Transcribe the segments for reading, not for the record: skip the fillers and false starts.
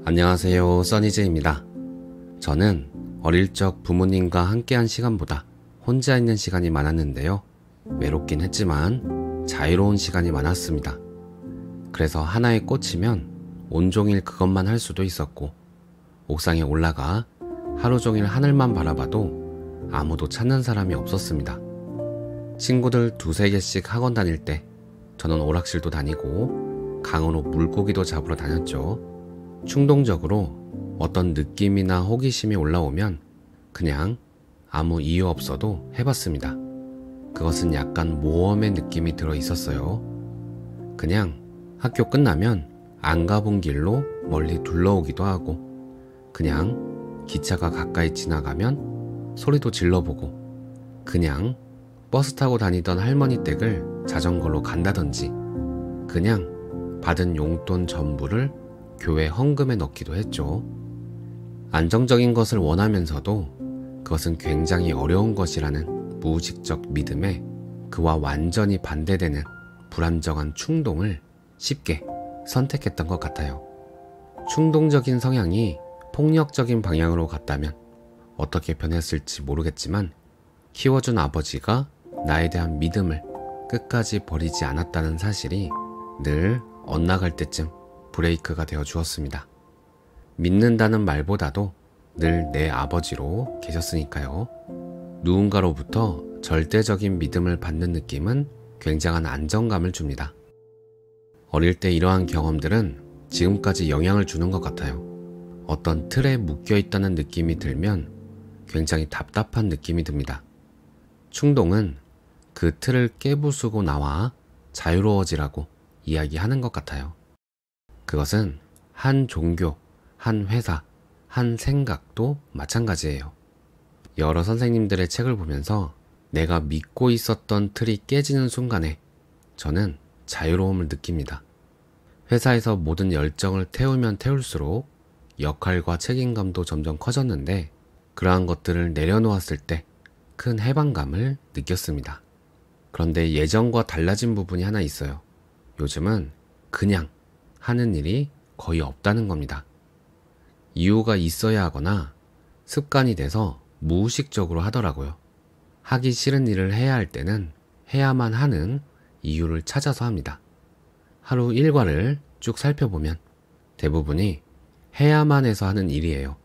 안녕하세요, 써니제입니다. 저는 어릴 적 부모님과 함께한 시간보다 혼자 있는 시간이 많았는데요. 외롭긴 했지만 자유로운 시간이 많았습니다. 그래서 하나에 꽂히면 온종일 그것만 할 수도 있었고, 옥상에 올라가 하루 종일 하늘만 바라봐도 아무도 찾는 사람이 없었습니다. 친구들 두세 개씩 학원 다닐 때 저는 오락실도 다니고 강으로 물고기도 잡으러 다녔죠. 충동적으로 어떤 느낌이나 호기심이 올라오면 그냥 아무 이유 없어도 해봤습니다. 그것은 약간 모험의 느낌이 들어 있었어요. 그냥 학교 끝나면 안 가본 길로 멀리 둘러오기도 하고, 그냥 기차가 가까이 지나가면 소리도 질러보고, 그냥 버스 타고 다니던 할머니 댁을 자전거로 간다든지, 그냥 받은 용돈 전부를 교회 헌금에 넣기도 했죠. 안정적인 것을 원하면서도 그것은 굉장히 어려운 것이라는 무의식적 믿음에 그와 완전히 반대되는 불안정한 충동을 쉽게 선택했던 것 같아요. 충동적인 성향이 폭력적인 방향으로 갔다면 어떻게 변했을지 모르겠지만, 키워준 아버지가 나에 대한 믿음을 끝까지 버리지 않았다는 사실이 늘 엇나갈 때쯤 브레이크가 되어 주었습니다. 믿는다는 말보다도 늘 내 아버지로 계셨으니까요. 누군가로부터 절대적인 믿음을 받는 느낌은 굉장한 안정감을 줍니다. 어릴 때 이러한 경험들은 지금까지 영향을 주는 것 같아요. 어떤 틀에 묶여있다는 느낌이 들면 굉장히 답답한 느낌이 듭니다. 충동은 그 틀을 깨부수고 나와 자유로워지라고 이야기하는 것 같아요. 그것은 한 종교, 한 회사, 한 생각도 마찬가지예요. 여러 선생님들의 책을 보면서 내가 믿고 있었던 틀이 깨지는 순간에 저는 자유로움을 느낍니다. 회사에서 모든 열정을 태우면 태울수록 역할과 책임감도 점점 커졌는데, 그러한 것들을 내려놓았을 때 큰 해방감을 느꼈습니다. 그런데 예전과 달라진 부분이 하나 있어요. 요즘은 그냥 하는 일이 거의 없다는 겁니다. 이유가 있어야 하거나 습관이 돼서 무의식적으로 하더라고요. 하기 싫은 일을 해야 할 때는 해야만 하는 이유를 찾아서 합니다. 하루 일과를 쭉 살펴보면 대부분이 해야만 해서 하는 일이에요.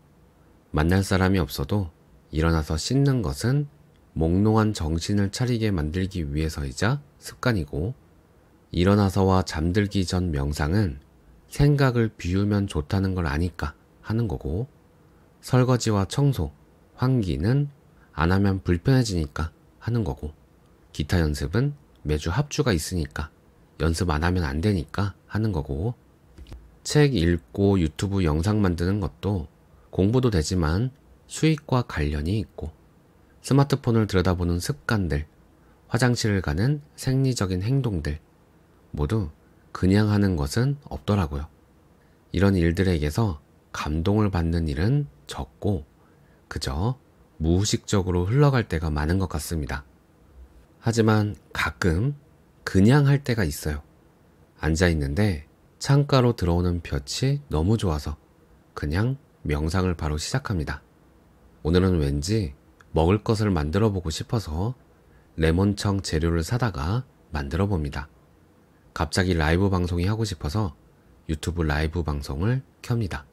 만날 사람이 없어도 일어나서 씻는 것은 몽롱한 정신을 차리게 만들기 위해서이자 습관이고, 일어나서와 잠들기 전 명상은 생각을 비우면 좋다는 걸 아니까 하는 거고, 설거지와 청소, 환기는 안 하면 불편해지니까 하는 거고, 기타 연습은 매주 합주가 있으니까 연습 안 하면 안 되니까 하는 거고, 책 읽고 유튜브 영상 만드는 것도 공부도 되지만 수익과 관련이 있고, 스마트폰을 들여다보는 습관들, 화장실을 가는 생리적인 행동들, 모두 그냥 하는 것은 없더라고요. 이런 일들에게서 감동을 받는 일은 적고 그저 무의식적으로 흘러갈 때가 많은 것 같습니다. 하지만 가끔 그냥 할 때가 있어요. 앉아있는데 창가로 들어오는 볕이 너무 좋아서 그냥 명상을 바로 시작합니다. 오늘은 왠지 먹을 것을 만들어 보고 싶어서 레몬청 재료를 사다가 만들어 봅니다. 갑자기 라이브 방송이 하고 싶어서 유튜브 라이브 방송을 켭니다.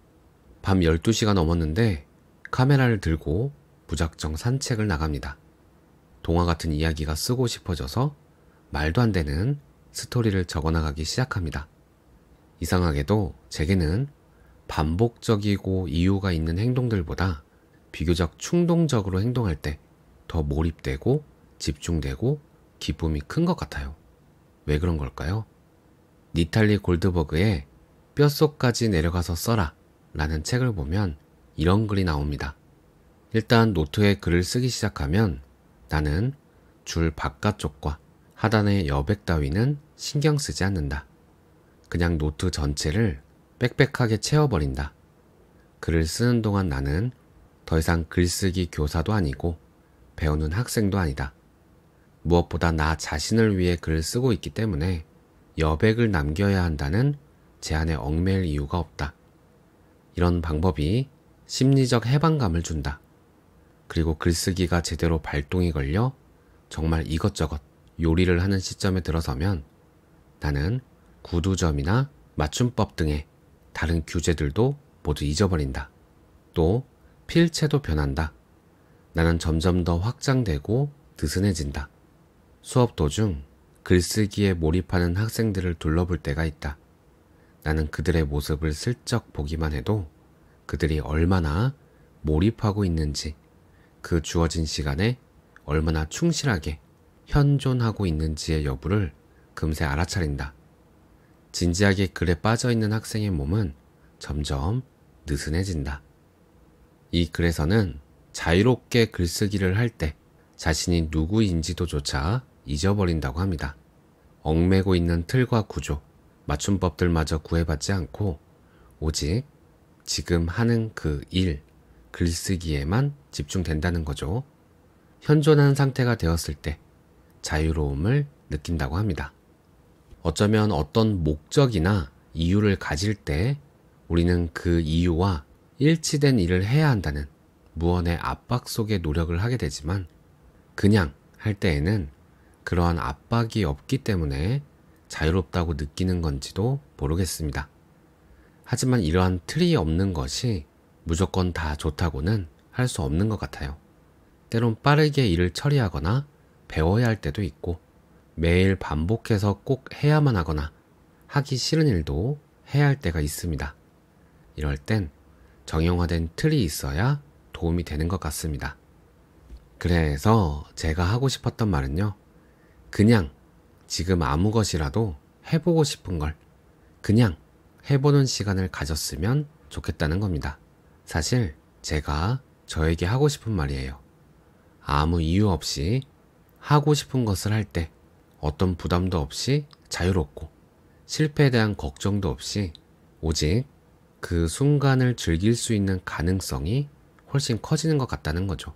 밤 12시가 넘었는데 카메라를 들고 무작정 산책을 나갑니다. 동화 같은 이야기가 쓰고 싶어져서 말도 안 되는 스토리를 적어나가기 시작합니다. 이상하게도 제게는 반복적이고 이유가 있는 행동들보다 비교적 충동적으로 행동할 때 더 몰입되고 집중되고 기쁨이 큰 것 같아요. 왜 그런 걸까요? 니탈리 골드버그의 뼛속까지 내려가서 써라 라는 책을 보면 이런 글이 나옵니다. 일단 노트에 글을 쓰기 시작하면 나는 줄 바깥쪽과 하단의 여백 따위는 신경 쓰지 않는다. 그냥 노트 전체를 빽빽하게 채워버린다. 글을 쓰는 동안 나는 더 이상 글쓰기 교사도 아니고 배우는 학생도 아니다. 무엇보다 나 자신을 위해 글을 쓰고 있기 때문에 여백을 남겨야 한다는 제한에 얽매일 이유가 없다. 이런 방법이 심리적 해방감을 준다. 그리고 글쓰기가 제대로 발동이 걸려 정말 이것저것 요리를 하는 시점에 들어서면 나는 구두점이나 맞춤법 등의 다른 규제들도 모두 잊어버린다. 또 필체도 변한다. 나는 점점 더 확장되고 느슨해진다. 수업 도중 글쓰기에 몰입하는 학생들을 둘러볼 때가 있다. 나는 그들의 모습을 슬쩍 보기만 해도 그들이 얼마나 몰입하고 있는지, 그 주어진 시간에 얼마나 충실하게 현존하고 있는지의 여부를 금세 알아차린다. 진지하게 글에 빠져있는 학생의 몸은 점점 느슨해진다. 이 글에서는 자유롭게 글쓰기를 할 때 자신이 누구인지도조차 잊어버린다고 합니다. 얽매고 있는 틀과 구조, 맞춤법들마저 구애받지 않고 오직 지금 하는 그 일, 글쓰기에만 집중된다는 거죠. 현존한 상태가 되었을 때 자유로움을 느낀다고 합니다. 어쩌면 어떤 목적이나 이유를 가질 때 우리는 그 이유와 일치된 일을 해야 한다는 무언의 압박 속에 노력을 하게 되지만 그냥 할 때에는 그러한 압박이 없기 때문에 자유롭다고 느끼는 건지도 모르겠습니다. 하지만 이러한 틀이 없는 것이 무조건 다 좋다고는 할 수 없는 것 같아요. 때론 빠르게 일을 처리하거나 배워야 할 때도 있고 매일 반복해서 꼭 해야만 하거나 하기 싫은 일도 해야 할 때가 있습니다. 이럴 땐 정형화된 틀이 있어야 도움이 되는 것 같습니다. 그래서 제가 하고 싶었던 말은요. 그냥 지금 아무 것이라도 해보고 싶은 걸 그냥 해보는 시간을 가졌으면 좋겠다는 겁니다. 사실 제가 저에게 하고 싶은 말이에요. 아무 이유 없이 하고 싶은 것을 할 때 어떤 부담도 없이 자유롭고 실패에 대한 걱정도 없이 오직 그 순간을 즐길 수 있는 가능성이 훨씬 커지는 것 같다는 거죠.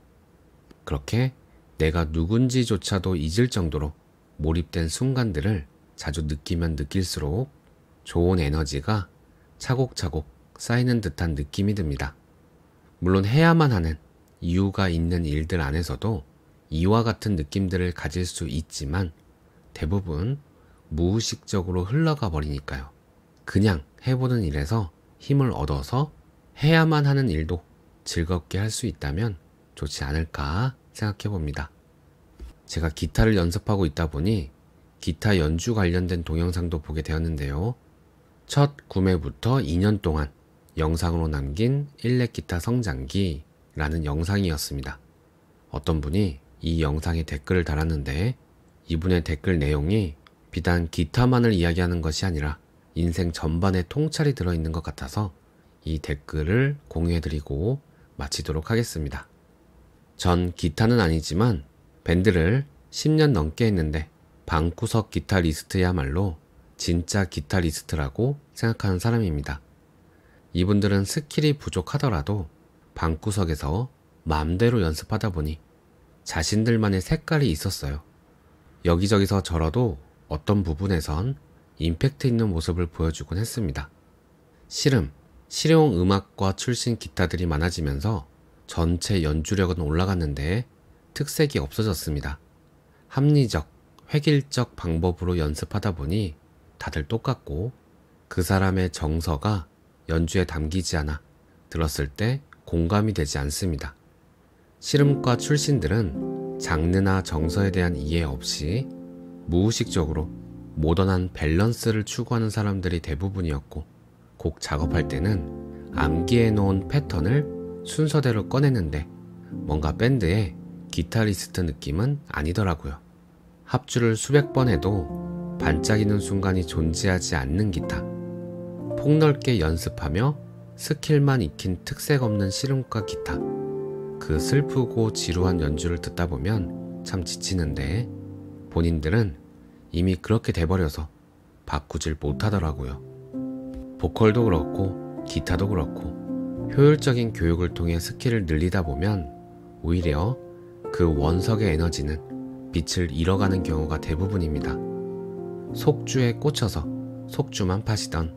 그렇게 내가 누군지조차도 잊을 정도로 몰입된 순간들을 자주 느끼면 느낄수록 좋은 에너지가 차곡차곡 쌓이는 듯한 느낌이 듭니다. 물론 해야만 하는 이유가 있는 일들 안에서도 이와 같은 느낌들을 가질 수 있지만 대부분 무의식적으로 흘러가 버리니까요. 그냥 해보는 일에서 힘을 얻어서 해야만 하는 일도 즐겁게 할 수 있다면 좋지 않을까 생각해 봅니다. 제가 기타를 연습하고 있다 보니 기타 연주 관련된 동영상도 보게 되었는데요. 첫 구매부터 2년 동안 영상으로 남긴 일렉 기타 성장기라는 영상이었습니다. 어떤 분이 이 영상에 댓글을 달았는데 이분의 댓글 내용이 비단 기타만을 이야기하는 것이 아니라 인생 전반에 통찰이 들어있는 것 같아서 이 댓글을 공유해드리고 마치도록 하겠습니다. 전 기타는 아니지만 밴드를 10년 넘게 했는데 방구석 기타리스트야말로 진짜 기타리스트라고 생각하는 사람입니다. 이분들은 스킬이 부족하더라도 방구석에서 마음대로 연습하다 보니 자신들만의 색깔이 있었어요. 여기저기서 저러도 어떤 부분에선 임팩트 있는 모습을 보여주곤 했습니다. 실용음악과 출신 기타들이 많아지면서 전체 연주력은 올라갔는데 특색이 없어졌습니다. 합리적, 획일적 방법으로 연습하다 보니 다들 똑같고 그 사람의 정서가 연주에 담기지 않아 들었을 때 공감이 되지 않습니다. 실음과 출신들은 장르나 정서에 대한 이해 없이 무의식적으로 모던한 밸런스를 추구하는 사람들이 대부분이었고 곡 작업할 때는 암기해 놓은 패턴을 순서대로 꺼내는데 뭔가 밴드의 기타리스트 느낌은 아니더라고요. 합주를 수백 번 해도 반짝이는 순간이 존재하지 않는 기타, 폭넓게 연습하며 스킬만 익힌 특색 없는 실음과 기타, 그 슬프고 지루한 연주를 듣다 보면 참 지치는데 본인들은 이미 그렇게 돼버려서 바꾸질 못하더라고요. 보컬도 그렇고 기타도 그렇고 효율적인 교육을 통해 스킬을 늘리다 보면 오히려 그 원석의 에너지는 빛을 잃어가는 경우가 대부분입니다. 속주에 꽂혀서 속주만 파시던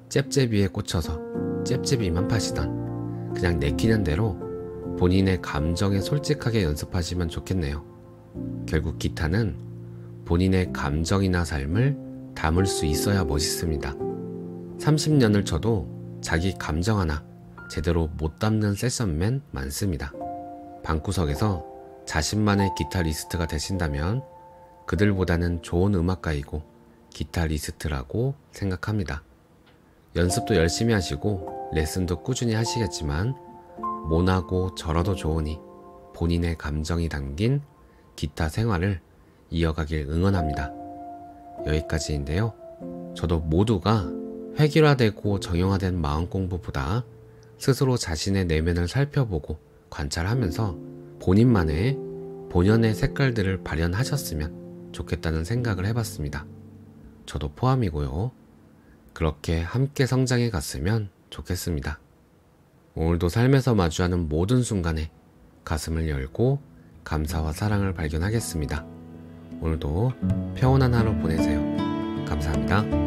잽잽이에 꽂혀서 잽잽이만 파시던 그냥 내키는 대로 본인의 감정에 솔직하게 연습하시면 좋겠네요. 결국 기타는 본인의 감정이나 삶을 담을 수 있어야 멋있습니다. 30년을 쳐도 자기 감정 하나 제대로 못 담는 세션맨 많습니다. 방구석에서 자신만의 기타리스트가 되신다면 그들보다는 좋은 음악가이고 기타리스트라고 생각합니다. 연습도 열심히 하시고 레슨도 꾸준히 하시겠지만 모나고 저러도 좋으니 본인의 감정이 담긴 기타 생활을 이어가길 응원합니다. 여기까지인데요. 저도 모두가 획일화되고 정형화된 마음 공부보다 스스로 자신의 내면을 살펴보고 관찰하면서 본인만의 본연의 색깔들을 발현하셨으면 좋겠다는 생각을 해봤습니다. 저도 포함이고요. 그렇게 함께 성장해 갔으면 좋겠습니다. 오늘도 삶에서 마주하는 모든 순간에 가슴을 열고 감사와 사랑을 발견하겠습니다. 오늘도 평온한 하루 보내세요. 감사합니다.